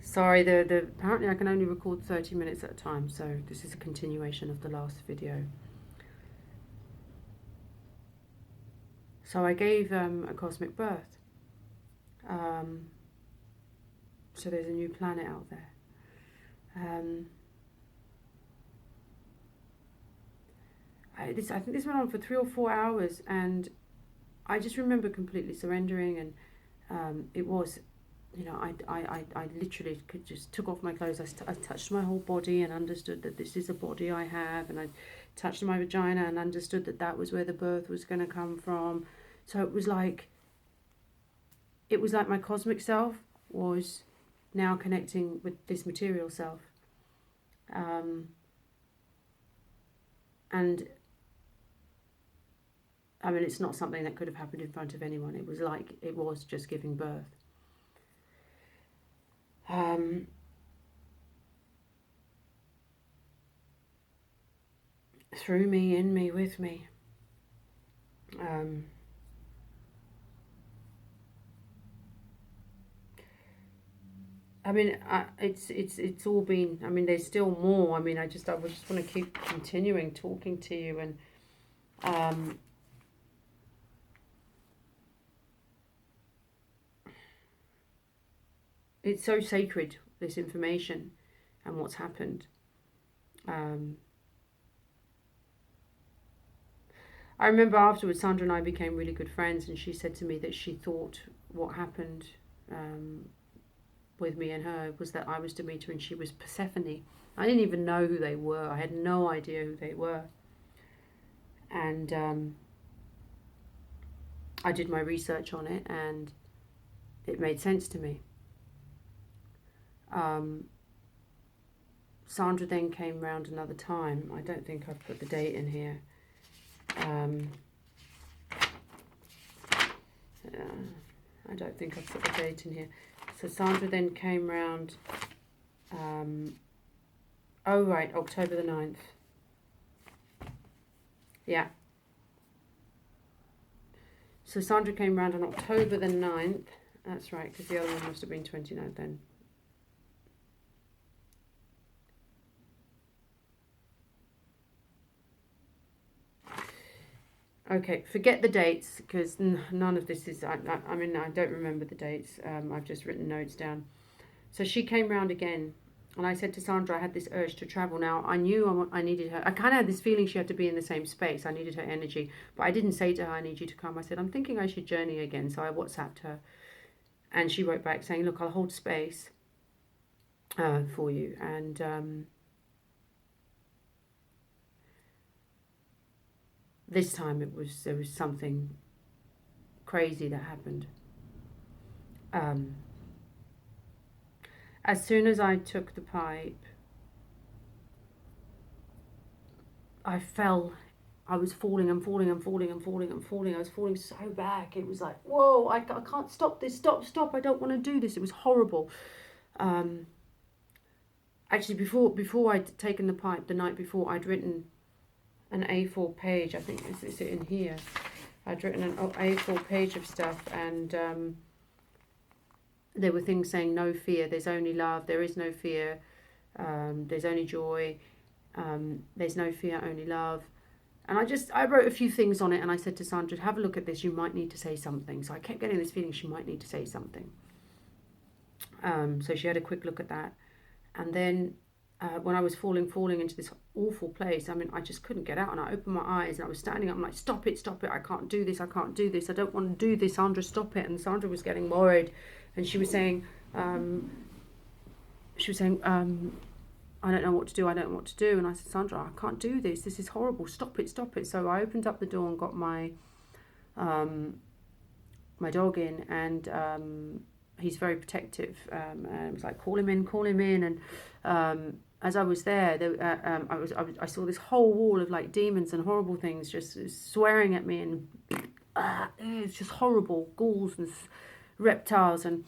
Sorry, apparently I can only record 30 minutes at a time, so this is a continuation of the last video. So I gave a cosmic birth. So there's a new planet out there. I think this went on for 3 or 4 hours, and I just remember completely surrendering, and it was, I literally just took off my clothes. I touched my whole body and understood that this is a body I have, and I touched my vagina and understood that that was where the birth was going to come from. So it was like my cosmic self was now connecting with this material self, and I mean, it's not something that could have happened in front of anyone. It was like it was just giving birth. Through me, in me, with me. I mean, it's all been. I mean, there's still more. I mean, I just want to keep continuing talking to you, and it's so sacred, this information and what's happened. I remember afterwards, Sandra and I became really good friends, and she said to me that she thought what happened with me and her was that I was Demeter and she was Persephone. I didn't even know who they were. I had no idea who they were. And I did my research on it, and it made sense to me. Sandra then came round another time. I don't think I've put the date in here. I don't think I've put the date in here. So Sandra then came round, oh right, October the 9th. Yeah. So Sandra came round on October the 9th. That's right, because the other one must have been 29th then. Okay, forget the dates, because none of this is, I mean, I don't remember the dates. I've just written notes down. So she came round again, and I said to Sandra, I had this urge to travel. Now, I knew I needed her. I kind of had this feeling she had to be in the same space. I needed her energy, but I didn't say to her, I need you to come. I said, I'm thinking I should journey again. So I WhatsApped her, and she wrote back saying, look, I'll hold space for you. And this time there was something crazy that happened. As soon as I took the pipe, I fell. I was falling and falling and falling and falling and falling. I was falling so back. It was like, whoa, I can't stop this. Stop. I don't want to do this. It was horrible. Actually, before I'd taken the pipe, the night before, I'd written an A4 page. I think this is it in here. I'd written an A4 page of stuff, and there were things saying no fear, there's only love, there is no fear, there's only joy, there's no fear, only love. And I wrote a few things on it, and I said to Sandra, have a look at this, you might need to say something. So I kept getting this feeling she might need to say something. So she had a quick look at that. And then when I was falling into this awful place, I mean, I just couldn't get out, and I opened my eyes, and I was standing up, I'm like, stop it, I can't do this, I don't want to do this, Sandra, stop it. And Sandra was getting worried, and she was saying, I don't know what to do, and I said, Sandra, I can't do this, this is horrible, stop it. So I opened up the door and got my my dog in, and he's very protective, and I was like, call him in, and as I was there, I saw this whole wall of like demons and horrible things just swearing at me, and it's just horrible, ghouls and reptiles, and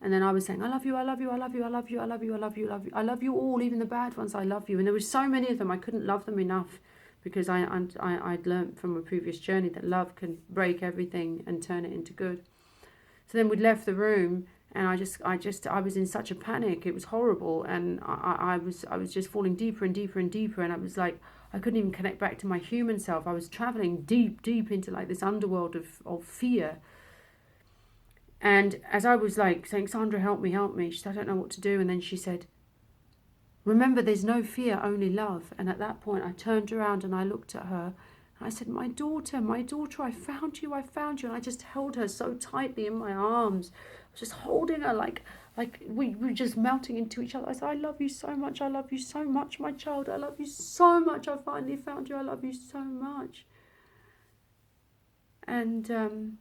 then I was saying, I love you, I love you, I love you, I love you, I love you, I love you, I love you, I love you all, even the bad ones, I love you. And there was so many of them, I couldn't love them enough, because I'd learnt from a previous journey that love can break everything and turn it into good. So then we'd left the room, And I was in such a panic. It was horrible. And I was just falling deeper and deeper and deeper. And I was like, I couldn't even connect back to my human self. I was traveling deep, deep into like this underworld of fear. And as I was like saying, Sandra, help me, she said, I don't know what to do. And then she said, remember, there's no fear, only love. And at that point, I turned around and I looked at her. And I said, my daughter, I found you. And I just held her so tightly in my arms. I was just holding her like we were just melting into each other. I said, I love you so much. I love you so much, my child. I love you so much. I finally found you. I love you so much. And then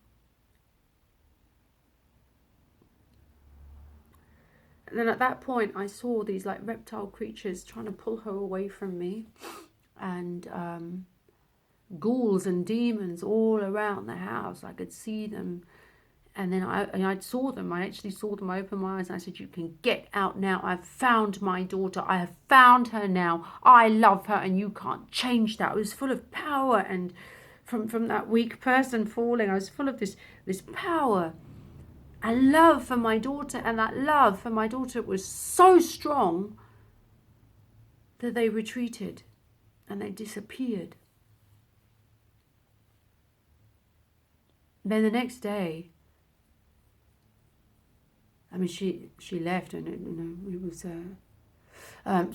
at that point, I saw these like reptile creatures trying to pull her away from me, and ghouls and demons all around the house. I could see them. And then I saw them. I actually saw them. I opened my eyes and I said, you can get out now. I've found my daughter. I have found her now. I love her and you can't change that. I was full of power, and from that weak person falling, I was full of this power and love for my daughter. And that love for my daughter was so strong that they retreated and they disappeared. Then the next day, I mean, she left, and it was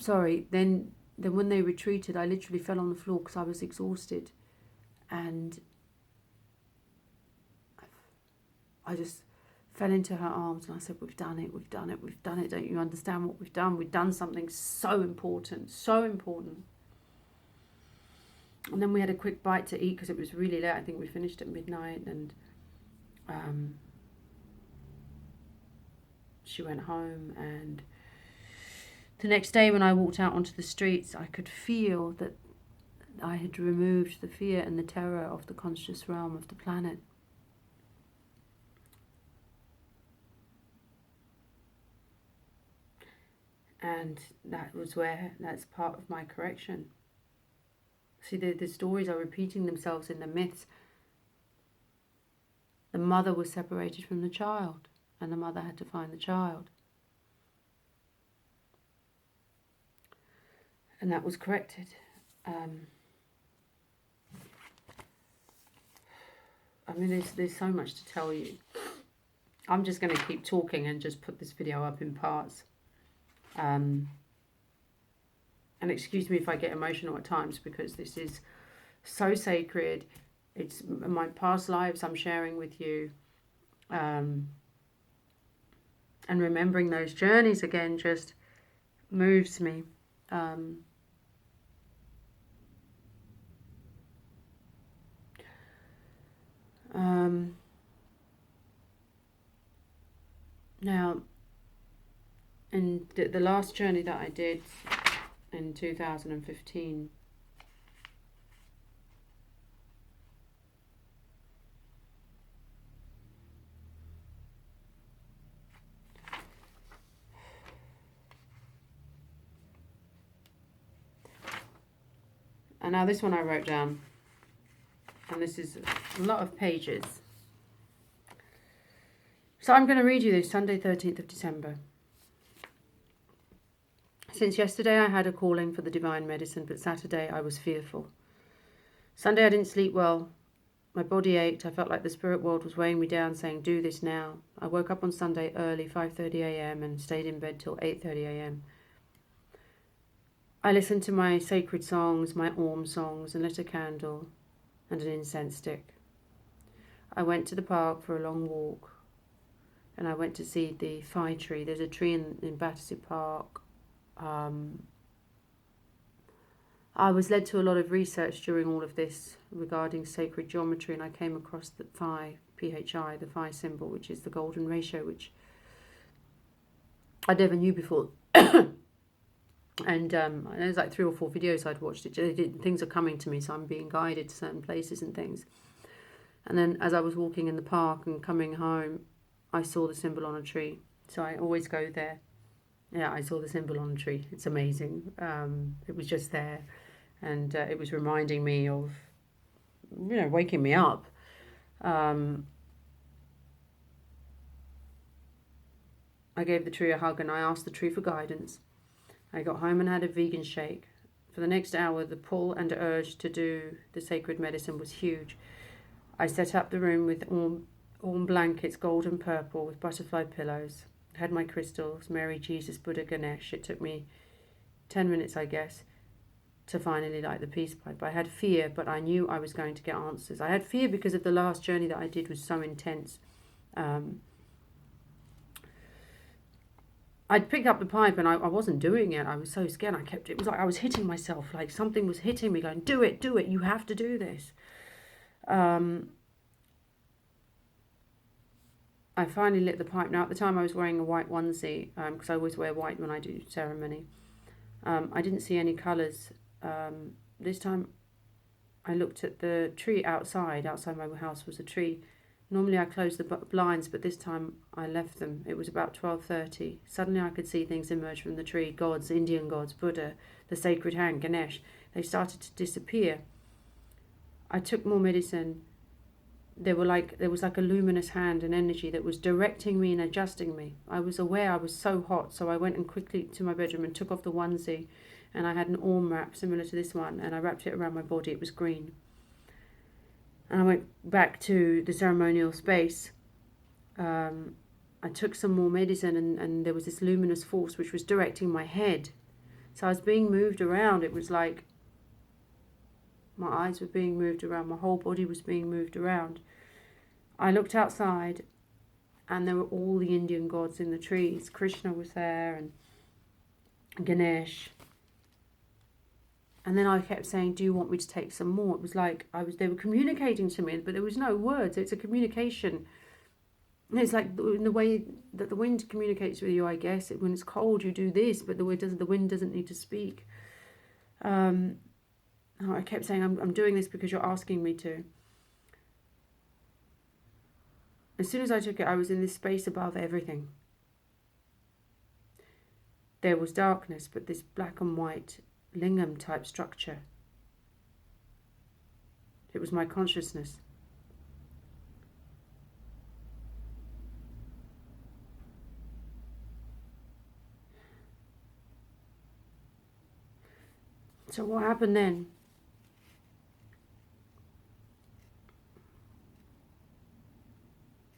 sorry. Then when they retreated, I literally fell on the floor because I was exhausted, and I just fell into her arms and I said, we've done it. Don't you understand what we've done? We've done something so important, so important. And then we had a quick bite to eat because it was really late. I think we finished at midnight, and she went home. And the next day when I walked out onto the streets, I could feel that I had removed the fear and the terror of the conscious realm of the planet. And that's part of my correction. See, the stories are repeating themselves in the myths. The mother was separated from the child, and the mother had to find the child. And that was corrected. I mean, there's so much to tell you. I'm just going to keep talking and just put this video up in parts. And excuse me if I get emotional at times, because this is so sacred. It's my past lives I'm sharing with you. And remembering those journeys again just moves me. Now, in the last journey that I did in 2015, and now this one I wrote down, and this is a lot of pages. So I'm going to read you this. Sunday, 13th of December. Since yesterday I had a calling for the divine medicine, but Saturday I was fearful. Sunday I didn't sleep well. My body ached. I felt like the spirit world was weighing me down, saying, do this now. I woke up on Sunday early, 5:30 a.m, and stayed in bed till 8:30 a.m. I listened to my sacred songs, my Om songs, and lit a candle and an incense stick. I went to the park for a long walk, and I went to see the Phi tree. There's a tree in Battersea Park. I was led to a lot of research during all of this regarding sacred geometry, and I came across the Phi, PHI, the Phi symbol, which is the golden ratio, which I never knew before. And there's like 3 or 4 videos I'd watched. Things are coming to me, so I'm being guided to certain places and things. And then as I was walking in the park and coming home, I saw the symbol on a tree. So I always go there. Yeah, I saw the symbol on a tree. It's amazing. It was just there. And it was reminding me of, waking me up. I gave the tree a hug and I asked the tree for guidance. I got home and had a vegan shake. For the next hour, the pull and urge to do the sacred medicine was huge. I set up the room with warm blankets, gold and purple, with butterfly pillows. I had my crystals, Mary, Jesus, Buddha, Ganesh. It took me 10 minutes, I guess, to finally light the peace pipe. I had fear, but I knew I was going to get answers. I had fear because of the last journey that I did was so intense. I'd picked up the pipe and I wasn't doing it. I was so scared. It was like I was hitting myself, like something was hitting me going, do it, you have to do this. I finally lit the pipe. Now at the time I was wearing a white onesie because I always wear white when I do ceremony. I didn't see any colours. This time I looked at the tree outside. Outside my house was a tree. Normally I close the blinds, but this time I left them. It was about 12:30. Suddenly I could see things emerge from the tree. Gods, Indian gods, Buddha, the sacred hand, Ganesh. They started to disappear. I took more medicine. There was like a luminous hand and energy that was directing me and adjusting me. I was aware I was so hot, so I went and quickly to my bedroom and took off the onesie, and I had an arm wrap similar to this one, and I wrapped it around my body. It was green. And I went back to the ceremonial space. I took some more medicine and there was this luminous force which was directing my head. So I was being moved around. It was like my eyes were being moved around. My whole body was being moved around. I looked outside and there were all the Indian gods in the trees. Krishna was there and Ganesh. And then I kept saying, do you want me to take some more? It was like they were communicating to me, but there was no words. It's a communication. And it's like in the way that the wind communicates with you, I guess. When it's cold, you do this, but the wind doesn't need to speak. I kept saying, I'm doing this because you're asking me to. As soon as I took it, I was in this space above everything. There was darkness, but this black and white lingam type structure. It was my consciousness. So what happened then?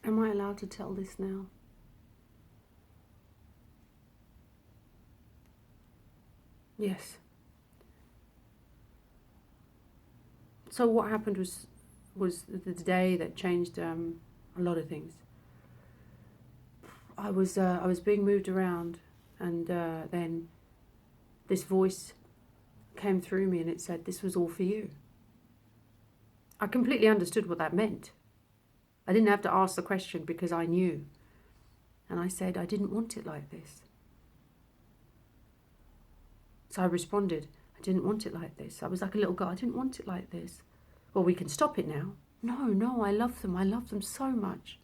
Am I allowed to tell this now? Yes. So what happened was the day that changed a lot of things. I was being moved around, and then this voice came through me, and it said, "This was all for you." I completely understood what that meant. I didn't have to ask the question because I knew, and I said, "I didn't want it like this." So I responded, I didn't want it like this. I was like a little girl. I didn't want it like this. Well, we can stop it now. No, I love them. I love them so much.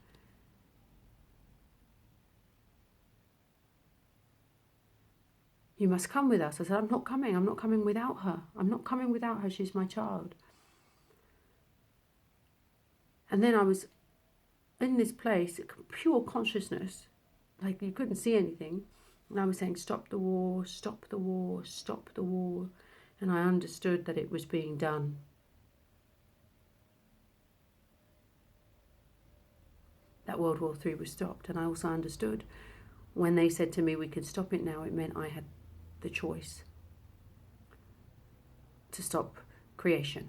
You must come with us. I said, I'm not coming. I'm not coming without her. I'm not coming without her. She's my child. And then I was in this place, pure consciousness, like you couldn't see anything. And I was saying, stop the war, stop the war, stop the war. And I understood that it was being done. That World War III was stopped. And I also understood when they said to me, we can stop it now, it meant I had the choice to stop creation.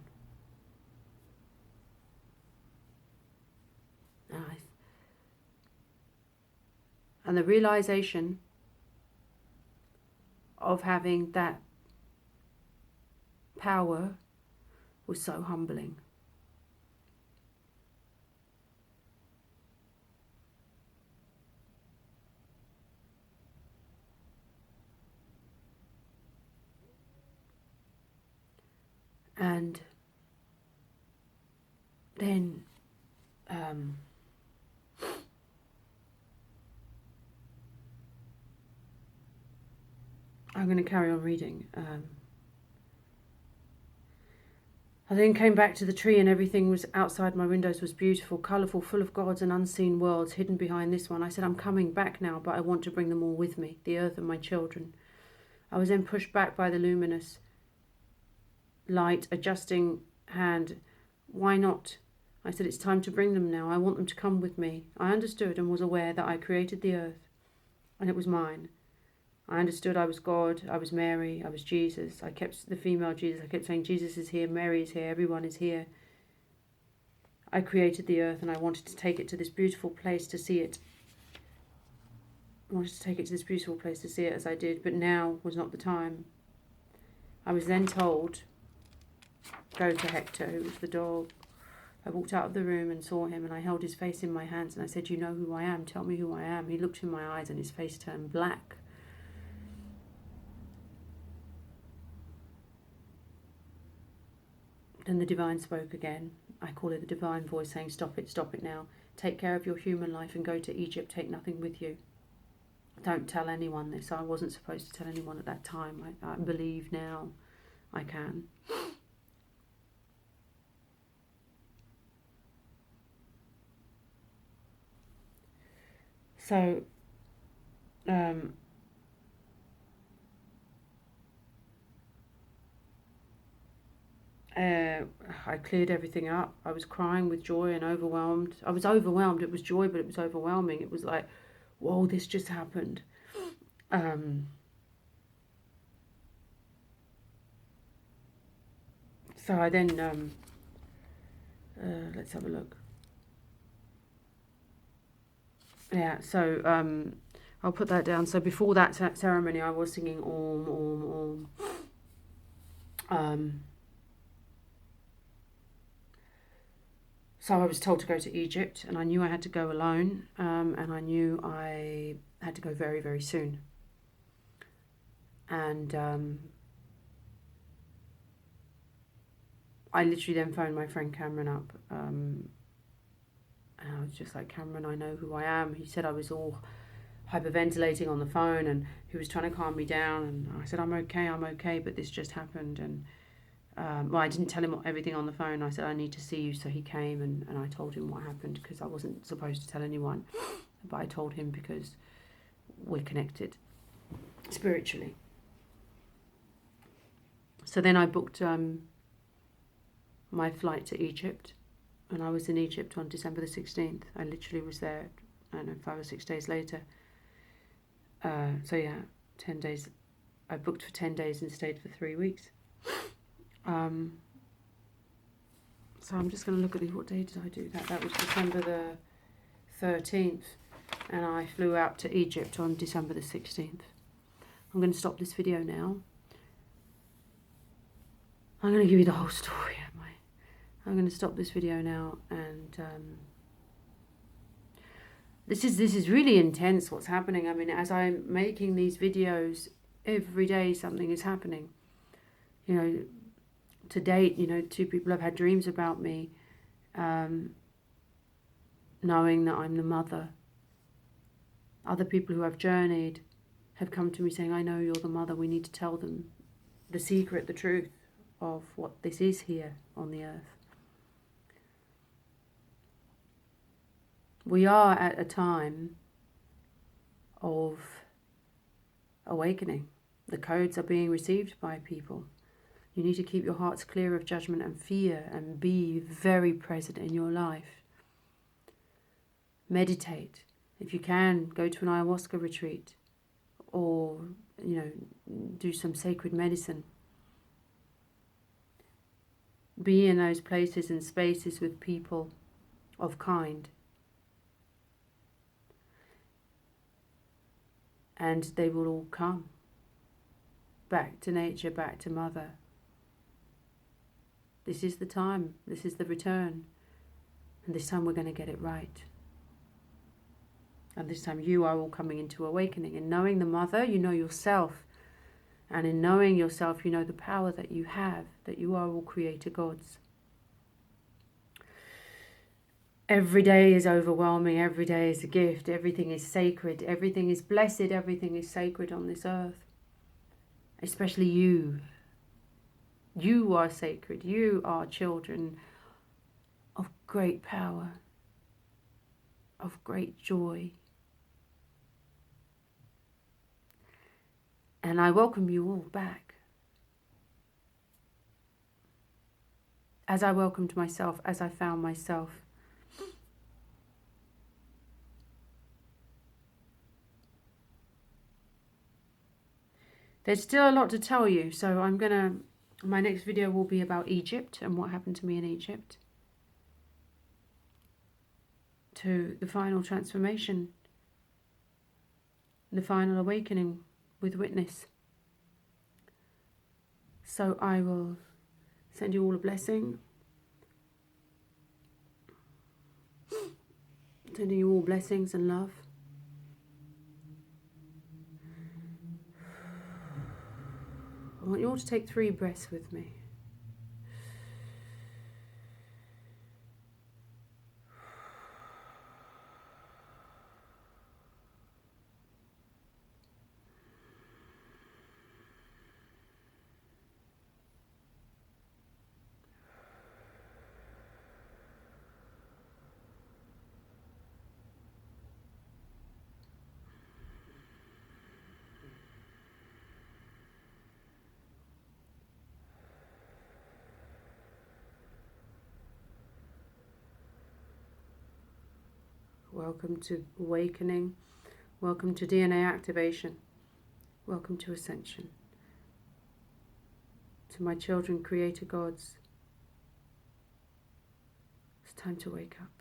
And the realization of having that power was so humbling. And then I'm going to carry on reading. I then came back to the tree, and everything was outside my windows was beautiful, colourful, full of gods and unseen worlds hidden behind this one. I said, I'm coming back now, but I want to bring them all with me, the earth and my children. I was then pushed back by the luminous light, adjusting hand. Why not? I said, it's time to bring them now. I want them to come with me. I understood and was aware that I created the earth, and it was mine. I understood I was God, I was Mary, I was Jesus. I kept the female Jesus. I kept saying, Jesus is here, Mary is here, everyone is here. I created the earth, and I wanted to take it to this beautiful place to see it. I wanted to take it to this beautiful place to see it as I did, but now was not the time. I was then told, go to Hector, who was the dog. I walked out of the room and saw him, and I held his face in my hands, and I said, you know who I am, tell me who I am. He looked in my eyes, and his face turned black. Then the divine spoke again. I call it the divine voice saying, stop it now. Take care of your human life and go to Egypt. Take nothing with you. Don't tell anyone this. I wasn't supposed to tell anyone at that time. I believe now I can. So, I cleared everything up. I was crying with joy and overwhelmed. I was overwhelmed. It was joy, but it was overwhelming. It was like, whoa, this just happened. So I then, let's have a look. Yeah, so I'll put that down. So before that ceremony, I was singing Om, Om, Om. So I was told to go to Egypt, and I knew I had to go alone, and I knew I had to go very, very soon. And I literally then phoned my friend Cameron up, and I was just like, Cameron, I know who I am. He said I was all hyperventilating on the phone, and he was trying to calm me down, and I said, I'm okay, but this just happened. And well, I didn't tell him everything on the phone. I said, I need to see you. So he came, and I told him what happened, because I wasn't supposed to tell anyone. But I told him because we're connected spiritually. So then I booked my flight to Egypt, and I was in Egypt on December the 16th. I literally was there, I don't know, 5 or 6 days later. So yeah, 10 days. I booked for 10 days and stayed for 3 weeks. So I'm just going to look at what day did I do that? That was December the 13th, and I flew out to Egypt on December the 16th. I'm going to stop this video now. I'm going to give you the whole story. I'm going to stop this video now, and this is really intense what's happening. I mean, as I'm making these videos, every day something is happening. You know, to date, 2 people have had dreams about me, knowing that I'm the mother. Other people who have journeyed have come to me saying, I know you're the mother. We need to tell them the secret, the truth of what this is here on the earth. We are at a time of awakening. The codes are being received by people. You need to keep your hearts clear of judgment and fear, and be very present in your life. Meditate. If you can, go to an ayahuasca retreat, or, do some sacred medicine. Be in those places and spaces with people of kind. And they will all come back to nature, back to mother. This is the time. This is the return. And this time we're going to get it right. And this time you are all coming into awakening. In knowing the mother, you know yourself. And in knowing yourself, you know the power that you have, that you are all creator gods. Every day is overwhelming. Every day is a gift. Everything is sacred. Everything is blessed. Everything is sacred on this earth. Especially you. You are sacred. You are children of great power, of great joy. And I welcome you all back. As I welcomed myself, as I found myself. There's still a lot to tell you, so my next video will be about Egypt and what happened to me in Egypt. To the final transformation, the final awakening with witness. So I will send you all a blessing. Sending you all blessings and love. I want you all to take 3 breaths with me. Welcome to awakening. Welcome to DNA activation. Welcome to ascension. To my children, creator gods, it's time to wake up.